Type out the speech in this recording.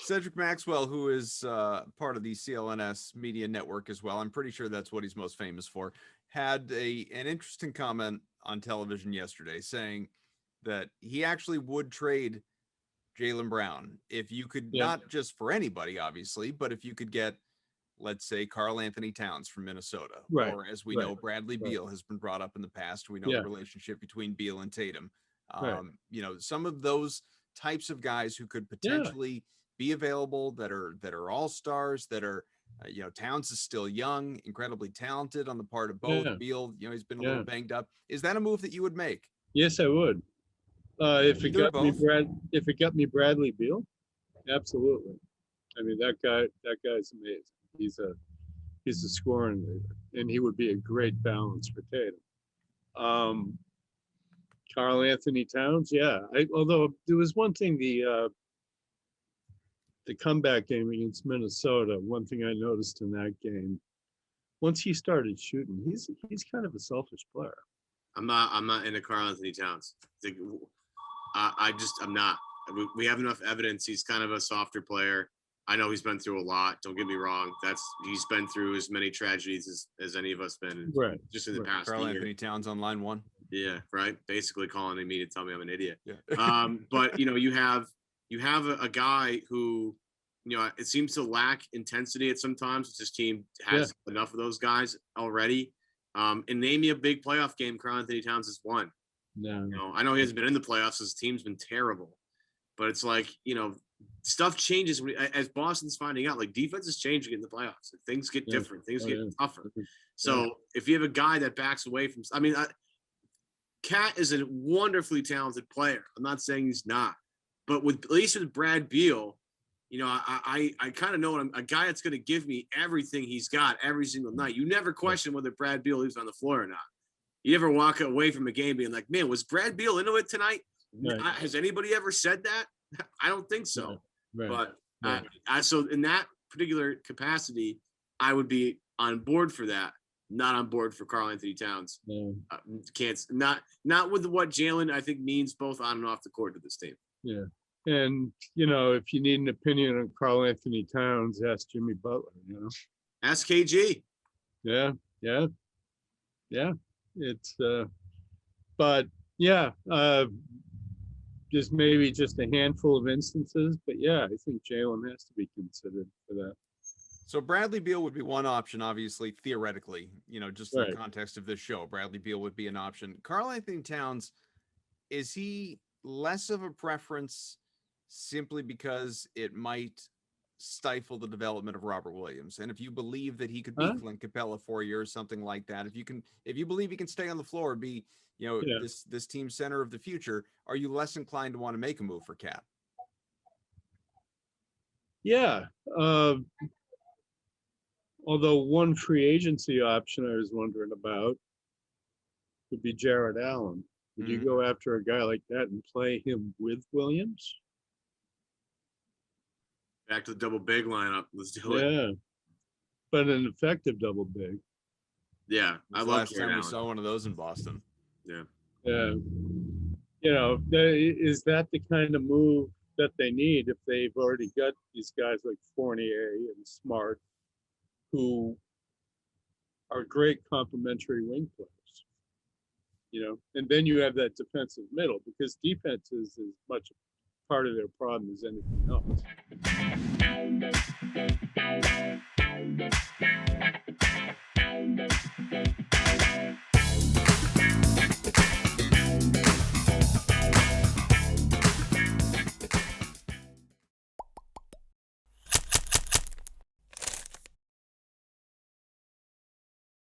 Cedric Maxwell, who is part of the CLNS media network as well, I'm pretty sure that's what he's most famous for, had an interesting comment on television yesterday saying that he actually would trade Jaylen Brown if you could, not just for anybody, obviously, but if you could get, let's say, Karl Anthony Towns from Minnesota, or as we know, Bradley Beal has been brought up in the past. We know the relationship between Beal and Tatum. You know, some of those types of guys who could potentially be available that are all-stars, that are, you know, Towns is still young, incredibly talented on the part of both. Beal, you know, he's been a little banged up. Is that a move that you would make? Yes, I would. If it got me Bradley Beal, absolutely. I mean, that guy's amazing. He's a scoring leader, and he would be a great balance for Tatum. Karl Anthony Towns, although there was one thing, the comeback game against Minnesota, one thing I noticed in that game, once he started shooting, he's kind of a selfish player. I'm not into Karl Anthony Towns. I'm not. We have enough evidence. He's kind of a softer player. I know he's been through a lot. Don't get me wrong. He's been through as many tragedies as any of us been. Just in the past Karl year. Anthony Towns on line one. Yeah, right. Basically calling me to tell me I'm an idiot. Yeah. But you know, you have a guy who, you know, it seems to lack intensity at sometimes. This team has enough of those guys already. And name me a big playoff game Karl Anthony Towns has won. No. You know, I know he hasn't been in the playoffs. His team's been terrible, but it's like, you know, stuff changes as Boston's finding out. Like, defenses change to get in the playoffs. Things get different. Things get tougher. So if you have a guy that backs away from, I mean, Cat is a wonderfully talented player. I'm not saying he's not, but at least with Brad Beal, you know, I kind of know a guy that's going to give me everything he's got every single night. You never question whether Brad Beal leaves on the floor or not. You never walk away from a game being like, man, was Brad Beal into it tonight? Has anybody ever said that? I don't think so. But so in that particular capacity, I would be on board for that. Not on board for Karl Anthony Towns. Not with what Jaylen, I think, means both on and off the court to this team. Yeah. And, you know, if you need an opinion on Karl Anthony Towns, ask Jimmy Butler, you know. Ask KG. Yeah. It's, but yeah, just maybe just a handful of instances. But yeah, I think Jaylen has to be considered for that. So Bradley Beal would be one option, obviously, theoretically, you know, just in the context of this show. Bradley Beal would be an option. Karl Anthony Towns, is he less of a preference simply because it might stifle the development of Robert Williams? And if you believe that he could be Clint Capella for a year or something like that, if you believe he can stay on the floor and be, you know, this team center of the future, are you less inclined to want to make a move for Cat? Yeah. Although one free agency option I was wondering about would be Jared Allen. Would you go after a guy like that and play him with Williams? Back to the double big lineup. Let's do it. Yeah. But an effective double big. Yeah. I love last time we saw one of those in Boston. Yeah. Yeah. You know, is that the kind of move that they need if they've already got these guys like Fournier and Smart, who are great complementary wing players, you know, and then you have that defensive middle, because defense is as much part of their problem as anything else.